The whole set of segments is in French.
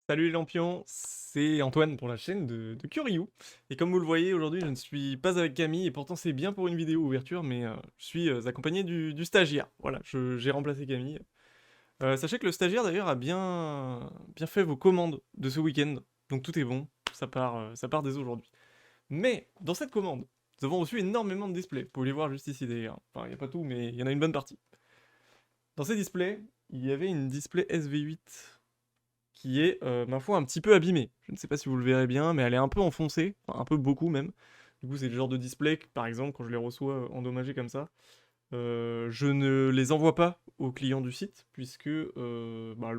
Salut les lampions, c'est Antoine pour la chaîne de Curyu. Et comme vous le voyez, aujourd'hui je ne suis pas avec Camille, et pourtant c'est bien pour une vidéo ouverture, mais je suis accompagné du stagiaire. Voilà, j'ai remplacé Camille. Sachez que le stagiaire d'ailleurs a bien fait vos commandes de ce week-end, donc tout est bon, ça part dès aujourd'hui. Mais dans cette commande, nous avons reçu énormément de displays. Vous pouvez les voir juste ici d'ailleurs. Enfin, il n'y a pas tout, mais il y en a une bonne partie. Dans ces displays, il y avait une display SV8 qui est, ma foi, un petit peu abîmée. Je ne sais pas si vous le verrez bien, mais elle est un peu enfoncée, enfin un peu beaucoup même. Du coup, c'est le genre de display que, par exemple, quand je les reçois endommagés comme ça, je ne les envoie pas aux clients du site, puisque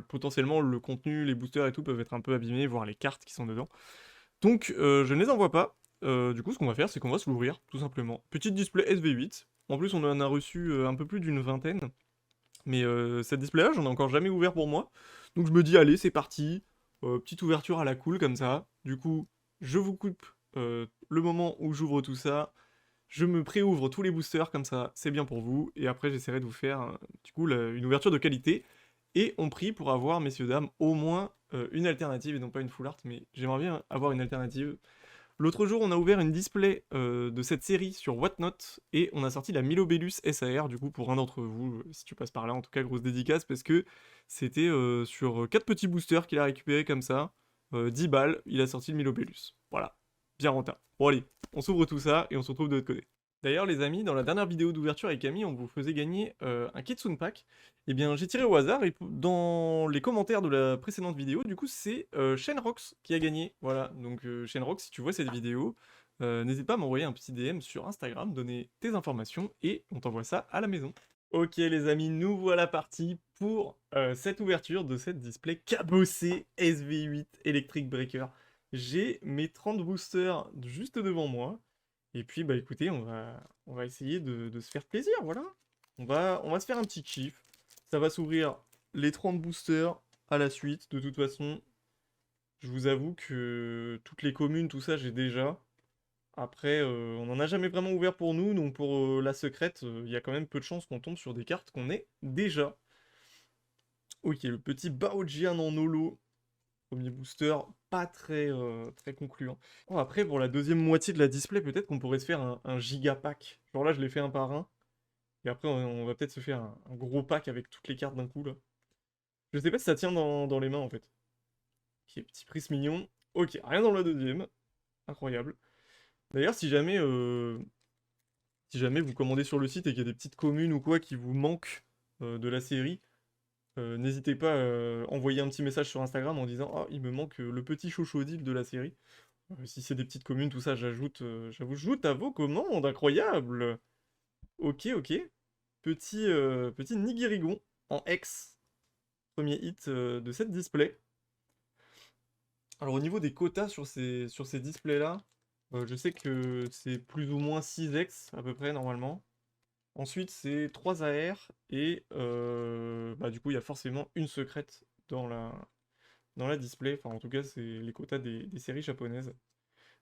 potentiellement le contenu, les boosters et tout peuvent être un peu abîmés, voire les cartes qui sont dedans. Donc, je ne les envoie pas. Du coup, ce qu'on va faire, c'est qu'on va se l'ouvrir, tout simplement. Petite display SV8. En plus, on en a reçu un peu plus d'une vingtaine. Mais cette display-là, j'en ai encore jamais ouvert pour moi. Donc je me dis, allez, c'est parti. Petite ouverture à la cool comme ça. Du coup, je vous coupe le moment où j'ouvre tout ça. Je me pré-ouvre tous les boosters comme ça, c'est bien pour vous. Et après, j'essaierai de vous faire du coup une ouverture de qualité. Et on prie pour avoir, messieurs, dames, au moins une alternative et non pas une full art. Mais j'aimerais bien avoir une alternative. L'autre jour, on a ouvert une display de cette série sur Whatnot et on a sorti la Milobellus SAR, du coup, pour un d'entre vous, si tu passes par là, en tout cas, grosse dédicace, parce que c'était sur 4 petits boosters qu'il a récupéré comme ça, 10 balles, il a sorti le Milobellus. Voilà, bien rentable. Bon, allez, on s'ouvre tout ça et on se retrouve de l'autre côté. D'ailleurs, les amis, dans la dernière vidéo d'ouverture avec Camille, on vous faisait gagner un Kitsune Pack. Eh bien, j'ai tiré au hasard et dans les commentaires de la précédente vidéo, du coup, c'est Shenrox qui a gagné. Voilà, donc Shenrox, si tu vois cette vidéo, n'hésite pas à m'envoyer un petit DM sur Instagram, donner tes informations et on t'envoie ça à la maison. Ok, les amis, nous voilà partis pour cette ouverture de cette display cabossée SV8 Electric Breaker. J'ai mes 30 boosters juste devant moi. Et puis, bah écoutez, on va essayer de se faire plaisir, voilà. On va se faire un petit kiff. Ça va s'ouvrir les 30 boosters à la suite. De toute façon, je vous avoue que toutes les communes, tout ça, j'ai déjà. Après, on n'en a jamais vraiment ouvert pour nous, donc pour la secrète, il y a quand même peu de chances qu'on tombe sur des cartes qu'on ait déjà. Ok, le petit Baojian en holo. Premier booster, pas très concluant. Bon, après, pour la deuxième moitié de la display, peut-être qu'on pourrait se faire un giga pack. Genre là, je l'ai fait un par un. Et après, on va peut-être se faire un gros pack avec toutes les cartes d'un coup, là. Je sais pas si ça tient dans les mains, en fait. Ok, petit prise mignon. Ok, rien dans la deuxième. Incroyable. D'ailleurs, si jamais vous commandez sur le site et qu'il y a des petites communes ou quoi qui vous manquent de la série, n'hésitez pas à envoyer un petit message sur Instagram en disant «Ah, il me manque le petit chochodile de la série». Si c'est des petites communes, tout ça, j'ajoute à vos commandes, incroyable! Ok, ok. Petit Nigirigon en X, premier hit de cette display. Alors au niveau des quotas sur ces displays-là, je sais que c'est plus ou moins 6x à peu près normalement. Ensuite c'est 3 AR et bah, du coup il y a forcément une secrète dans la display. Enfin en tout cas c'est les quotas des séries japonaises.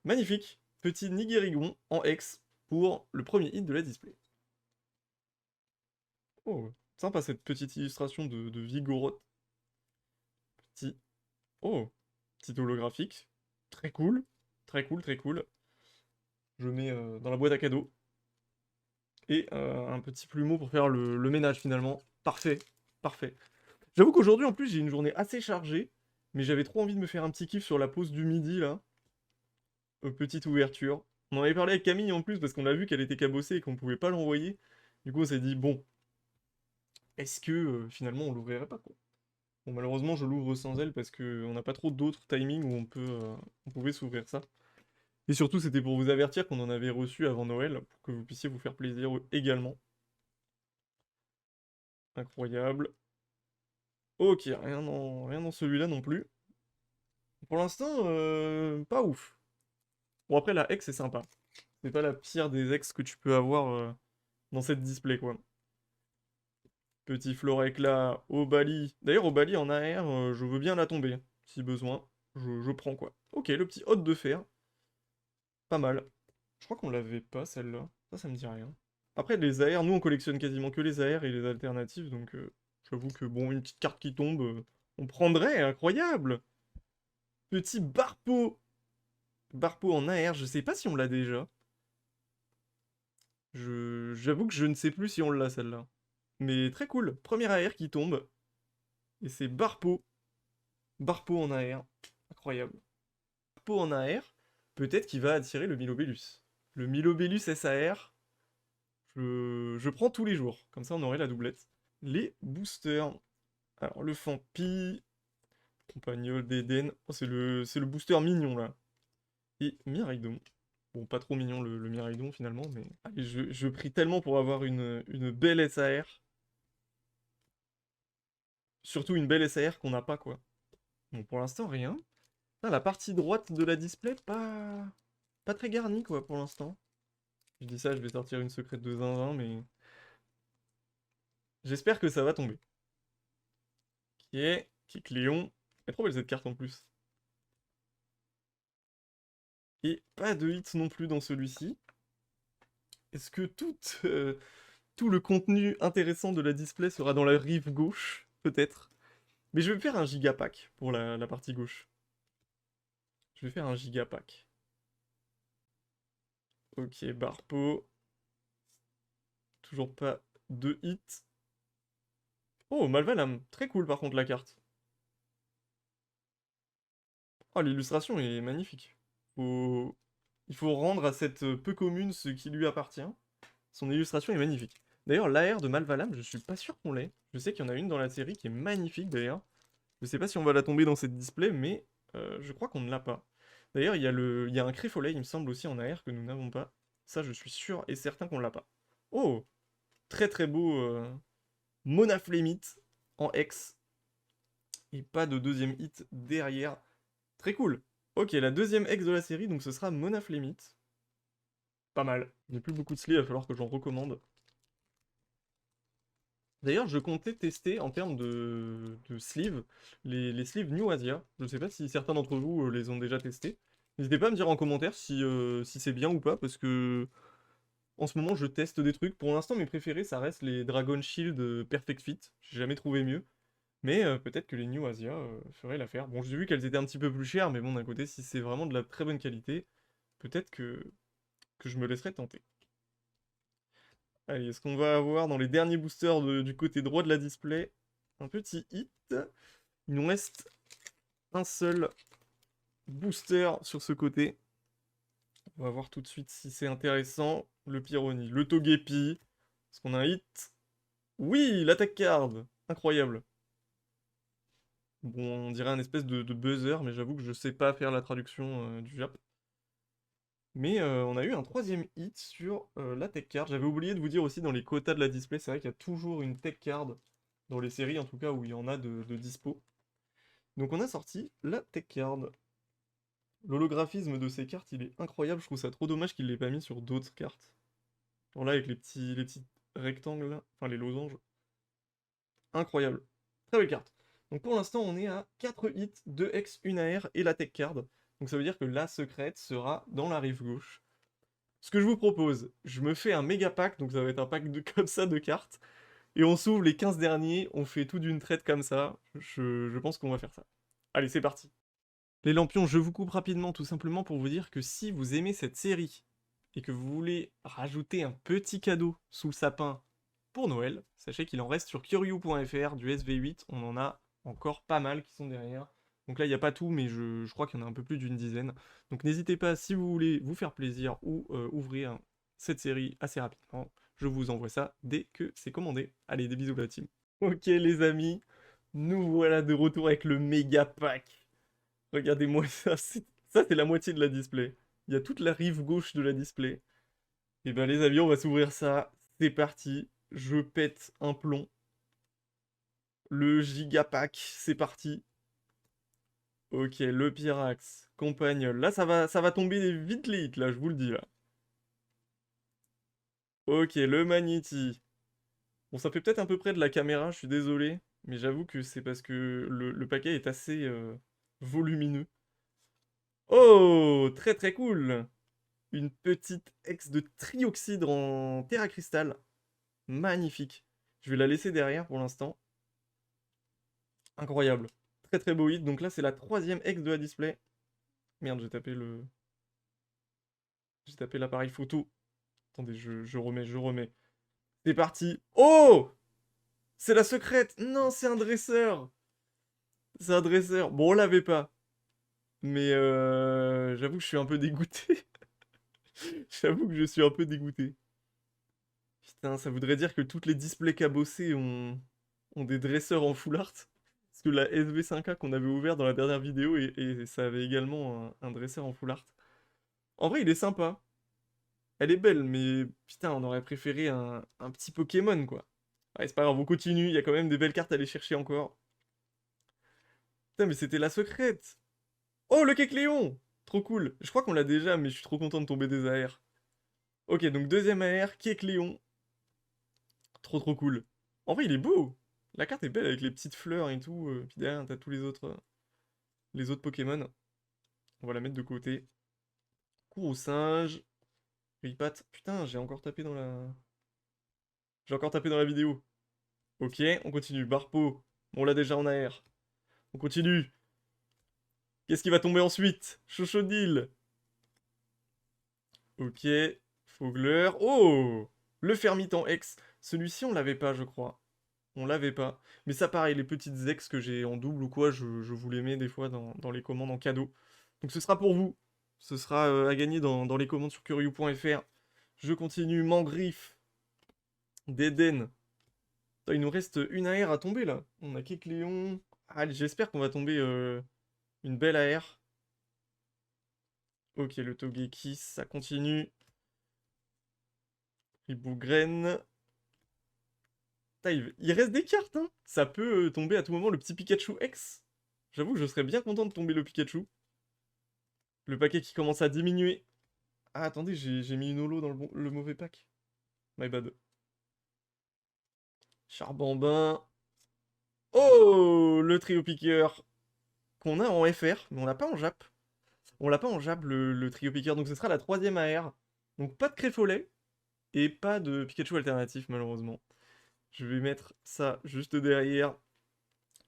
Magnifique, petit Nigirigon en X pour le premier hit de la display. Oh, sympa cette petite illustration de Vigoroth. Petit. Oh, petit holographique. Très cool. Très cool, très cool. Je mets dans la boîte à cadeaux. Et un petit plumeau pour faire le ménage finalement. Parfait. Parfait. J'avoue qu'aujourd'hui en plus j'ai une journée assez chargée. Mais j'avais trop envie de me faire un petit kiff sur la pause du midi là. Petite ouverture. On en avait parlé avec Camille en plus parce qu'on a vu qu'elle était cabossée et qu'on pouvait pas l'envoyer. Du coup on s'est dit bon, est-ce que finalement on l'ouvrirait pas quoi? Bon, malheureusement, je l'ouvre sans elle parce qu'on n'a pas trop d'autres timings où on pouvait s'ouvrir ça. Et surtout, c'était pour vous avertir qu'on en avait reçu avant Noël, pour que vous puissiez vous faire plaisir également. Incroyable. Ok, rien dans celui-là non plus. Pour l'instant, pas ouf. Bon, après, la ex est sympa. C'est pas la pire des ex que tu peux avoir dans cette display, quoi. Petit Florecla au Bali. D'ailleurs, au Bali en AR, je veux bien la tomber. Si besoin, je prends, quoi. Ok, le petit hôte de fer. Pas mal. Je crois qu'on l'avait pas celle-là. Ça me dit rien. Après, les AR, nous on collectionne quasiment que les AR et les alternatives, donc j'avoue que bon, une petite carte qui tombe, on prendrait, incroyable! Petit Barpo. Barpo en AR, je sais pas si on l'a déjà. J'avoue que je ne sais plus si on l'a celle-là. Mais très cool. Première AR qui tombe. Et c'est Barpo. Barpo en AR. Incroyable. Barpo en AR, peut-être qu'il va attirer le Milobellus. Le Milobellus SAR, je prends tous les jours. Comme ça, on aurait la doublette. Les boosters. Alors, le Fampi. Compagnol d'Eden. Oh, c'est le booster mignon, là. Et Miraidon. Bon, pas trop mignon le Miraidon, finalement, mais... Allez, je prie tellement pour avoir une belle SAR. Surtout une belle SAR qu'on n'a pas, quoi. Bon, pour l'instant, rien. Ah, la partie droite de la display, pas très garnie, quoi, pour l'instant. Je dis ça, je vais sortir une secrète de zinzin, mais... J'espère que ça va tomber. Kick Léon. Elle est trop belle cette carte en plus. Et pas de hit non plus dans celui-ci. Est-ce que tout le contenu intéressant de la display sera dans la rive gauche? Peut-être. Mais je vais faire un gigapack pour la partie gauche. Je vais faire un gigapack. Ok, Barpo. Toujours pas de hit. Oh, Malvalam. Très cool par contre la carte. Oh, l'illustration est magnifique. Il faut rendre à cette peu commune ce qui lui appartient. Son illustration est magnifique. D'ailleurs, l'AR de Malvalam, je suis pas sûr qu'on l'ait. Je sais qu'il y en a une dans la série qui est magnifique d'ailleurs. Je sais pas si on va la tomber dans cette display, mais je crois qu'on ne l'a pas. D'ailleurs, il y a un Créfolet, il me semble aussi en AR que nous n'avons pas. Ça, je suis sûr et certain qu'on l'a pas. Oh, très très beau Monaflémite en X. Et pas de deuxième hit derrière. Très cool. Ok, la deuxième X de la série, donc ce sera Monaflémite. Pas mal. Il n'y a plus beaucoup de sleeves, il va falloir que j'en recommande. D'ailleurs, je comptais tester en termes de sleeves, les sleeves New Asia. Je ne sais pas si certains d'entre vous les ont déjà testés. N'hésitez pas à me dire en commentaire si c'est bien ou pas, parce que en ce moment je teste des trucs. Pour l'instant, mes préférés, ça reste les Dragon Shield Perfect Fit. J'ai jamais trouvé mieux. Mais peut-être que les New Asia feraient l'affaire. Bon, j'ai vu qu'elles étaient un petit peu plus chères, mais bon, d'un côté, si c'est vraiment de la très bonne qualité, peut-être que je me laisserai tenter. Allez, est-ce qu'on va avoir dans les derniers boosters du côté droit de la display un petit hit? Il nous reste un seul booster sur ce côté. On va voir tout de suite si c'est intéressant. Le Pyroni, le Togepi. Est-ce qu'on a un hit? Oui, l'attaque card. Incroyable. Bon, on dirait un espèce de buzzer, mais j'avoue que je sais pas faire la traduction du Jap. Mais on a eu un troisième hit sur la tech card. J'avais oublié de vous dire aussi dans les quotas de la display, c'est vrai qu'il y a toujours une tech card, dans les séries en tout cas où il y en a de dispo. Donc on a sorti la tech card. L'holographisme de ces cartes, il est incroyable, je trouve ça trop dommage qu'il l'ait pas mis sur d'autres cartes. Genre là avec les petits rectangles, là, enfin les losanges. Incroyable. Très belle carte. Donc pour l'instant on est à 4 hits, 2 X, 1 AR et la tech card. Donc ça veut dire que la secrète sera dans la rive gauche. Ce que je vous propose, je me fais un méga pack, donc ça va être un pack comme ça de cartes, et on s'ouvre les 15 derniers, on fait tout d'une traite comme ça, je pense qu'on va faire ça. Allez, c'est parti. Les lampions, je vous coupe rapidement tout simplement pour vous dire que si vous aimez cette série, et que vous voulez rajouter un petit cadeau sous le sapin pour Noël, sachez qu'il en reste sur Kyoryu.fr, du SV8, on en a encore pas mal qui sont derrière. Donc là, il n'y a pas tout, mais je crois qu'il y en a un peu plus d'une dizaine. Donc n'hésitez pas, si vous voulez vous faire plaisir ou ouvrir cette série assez rapidement, je vous envoie ça dès que c'est commandé. Allez, des bisous la team. Ok les amis, nous voilà de retour avec le méga pack. Regardez-moi ça, ça c'est la moitié de la display. Il y a toute la rive gauche de la display. Et ben les amis, on va s'ouvrir ça. C'est parti. Je pète un plomb. Le gigapack, c'est parti. Ok, le Pyrax, Compagnol. Là, ça va tomber vite les hits, là, je vous le dis, là. Ok, le Magnéti. Bon, ça fait peut-être un peu près de la caméra, je suis désolé. Mais j'avoue que c'est parce que le paquet est assez volumineux. Oh, très très cool. Une petite ex de trioxydre en terre cristal. Magnifique. Je vais la laisser derrière pour l'instant. Incroyable. Très très beau hit. Donc là, c'est la 3e ex de la display. Merde, j'ai tapé le... J'ai tapé l'appareil photo. Attendez, je remets, je remets. C'est parti. Oh! C'est la secrète! Non, c'est un dresseur! C'est un dresseur. Bon, on l'avait pas. Mais j'avoue que je suis un peu dégoûté. J'avoue que je suis un peu dégoûté. Putain, ça voudrait dire que toutes les displays cabossés ont des dresseurs en full art. Parce que la SV5A qu'on avait ouvert dans la dernière vidéo, et ça avait également un dresseur en full art. En vrai, il est sympa. Elle est belle, mais putain, on aurait préféré un petit Pokémon, quoi. Ouais, c'est pas grave, on continue, il y a quand même des belles cartes à aller chercher encore. Putain, mais c'était la secrète! Oh, le Kecléon! Trop cool. Je crois qu'on l'a déjà, mais je suis trop content de tomber des AR. Ok, donc deuxième AR, Kecléon. Trop trop cool. En vrai, il est beau! La carte est belle avec les petites fleurs et tout. Puis derrière, t'as tous les autres Pokémon. On va la mettre de côté. Cours au singe. Ripat. Putain, j'ai encore tapé dans la... J'ai encore tapé dans la vidéo. Ok, on continue. Barpo. On l'a déjà en AR. On continue. Qu'est-ce qui va tomber ensuite? Chochodile. Ok. Fogler. Oh! Le Fermitan X. Celui-ci, on l'avait pas, je crois. On l'avait pas. Mais ça, pareil, les petites ex que j'ai en double ou quoi, je vous les mets des fois dans les commandes en cadeau. Donc ce sera pour vous. Ce sera à gagner dans les commandes sur curiou.fr. Je continue. Mangriffe. D'Eden. Il nous reste une AR à tomber là. On a Kecléon. Allez, j'espère qu'on va tomber une belle AR. Ok, le Togekiss, ça continue. Ribougren. Il reste des cartes, hein. Ça peut tomber à tout moment le petit Pikachu X. J'avoue que je serais bien content de tomber le Pikachu. Le paquet qui commence à diminuer. Ah, attendez, j'ai mis une holo dans le mauvais pack. My bad. Charbambin. Oh, le trio piqueur qu'on a en FR, mais on l'a pas en Jap. On l'a pas en Jap, le trio piqueur, donc ce sera la 3e AR. Donc pas de Créfolet et pas de Pikachu alternatif, malheureusement. Je vais mettre ça juste derrière.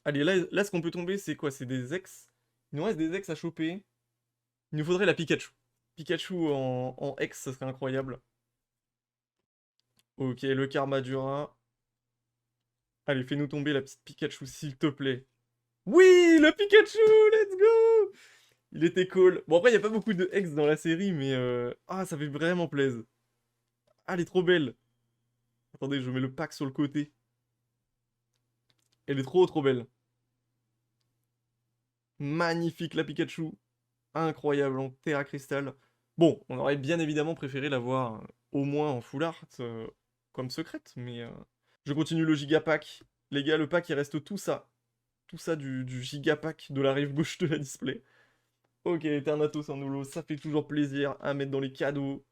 Allez, là ce qu'on peut tomber, c'est quoi? C'est des ex. Il nous reste des ex à choper. Il nous faudrait la Pikachu. Pikachu en ex, ça serait incroyable. Ok, le Karmadura. Allez, fais-nous tomber la petite Pikachu, s'il te plaît. Oui, le Pikachu, let's go! Il était cool. Bon, après, il n'y a pas beaucoup de ex dans la série, mais... Ah, ça fait vraiment plaisir. Ah, elle est trop belle. Attendez, je mets le pack sur le côté. Elle est trop, trop belle. Magnifique, la Pikachu. Incroyable, en Terra Cristal. Bon, on aurait bien évidemment préféré l'avoir au moins en full art, comme secrète, mais... Je continue le gigapack. Les gars, le pack, il reste tout ça. Tout ça du gigapack de la rive gauche de la display. Ok, Eternatus en holo, ça fait toujours plaisir à mettre dans les cadeaux.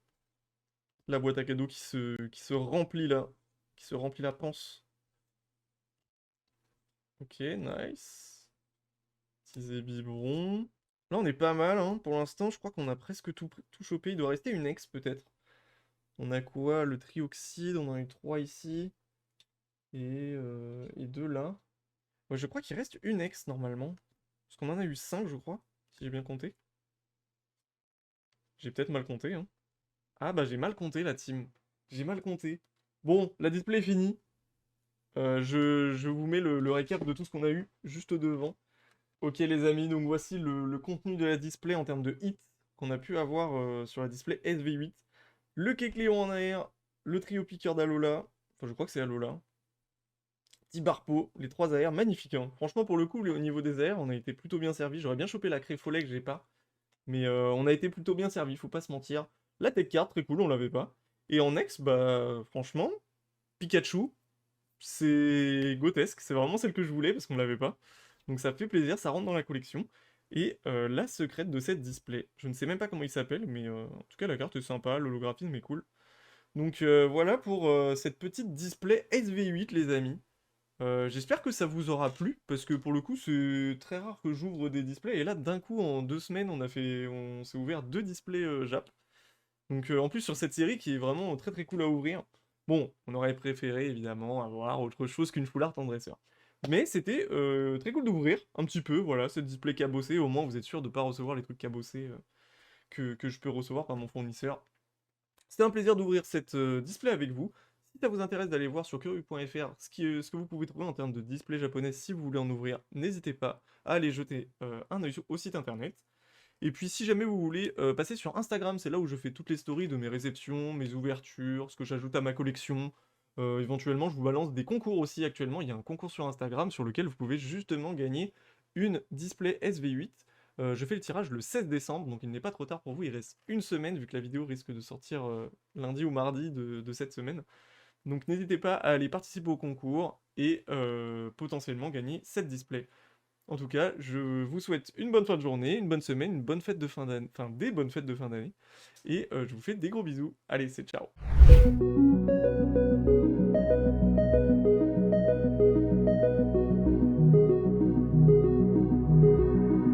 La boîte à cadeaux qui se remplit là. Qui se remplit la panse. Ok, nice. Teasé biberon. Là, on est pas mal, hein. Pour l'instant, je crois qu'on a presque tout chopé. Il doit rester une ex, peut-être. On a quoi? Le trioxyde, on en a eu 3 ici. Et 2 là. Ouais, je crois qu'il reste une ex, normalement. Parce qu'on en a eu 5, je crois. Si j'ai bien compté. J'ai peut-être mal compté, hein. Ah, bah j'ai mal compté, la team. J'ai mal compté. Bon, la display est finie. Je vous mets le récap de tout ce qu'on a eu juste devant. Ok les amis, donc voici le contenu de la display en termes de hits qu'on a pu avoir sur la display SV8. Le Kecléon en air, le trio piqueur d'Alola, enfin je crois que c'est Alola. Tibarpo, les 3 AR, magnifiques hein. Franchement pour le coup au niveau des AR on a été plutôt bien servi. J'aurais bien chopé la Créfolet que j'ai pas. Mais on a été plutôt bien servi, faut pas se mentir. La tech card, très cool, on l'avait pas. Et en ex, bah franchement, Pikachu, c'est grotesque, c'est vraiment celle que je voulais parce qu'on l'avait pas. Donc ça fait plaisir, ça rentre dans la collection. Et la secrète de cette display. Je ne sais même pas comment il s'appelle, mais en tout cas la carte est sympa, l'holographisme est cool. Donc voilà pour cette petite display SV8 les amis. J'espère que ça vous aura plu, parce que pour le coup c'est très rare que j'ouvre des displays, et là d'un coup en 2 semaines on s'est ouvert 2 displays Jap. Donc en plus sur cette série qui est vraiment très très cool à ouvrir. Bon, on aurait préféré évidemment avoir autre chose qu'une full art en dresseur. Mais c'était très cool d'ouvrir un petit peu, voilà, ce display cabossé. Au moins, vous êtes sûr de ne pas recevoir les trucs cabossés que je peux recevoir par mon fournisseur. C'était un plaisir d'ouvrir cette display avec vous. Si ça vous intéresse d'aller voir sur curieux.fr ce que vous pouvez trouver en termes de display japonais, si vous voulez en ouvrir, n'hésitez pas à aller jeter un œil au site internet. Et puis si jamais vous voulez passer sur Instagram, c'est là où je fais toutes les stories de mes réceptions, mes ouvertures, ce que j'ajoute à ma collection. Éventuellement, je vous balance des concours aussi actuellement. Il y a un concours sur Instagram sur lequel vous pouvez justement gagner une display SV8. Je fais le tirage le 16 décembre, donc il n'est pas trop tard pour vous. Il reste une semaine, vu que la vidéo risque de sortir lundi ou mardi de cette semaine. Donc n'hésitez pas à aller participer au concours et potentiellement gagner cette display. En tout cas, je vous souhaite une bonne fin de journée, une bonne semaine, une bonne fête de fin d'année, enfin des bonnes fêtes de fin d'année. Et je vous fais des gros bisous. Allez, c'est ciao.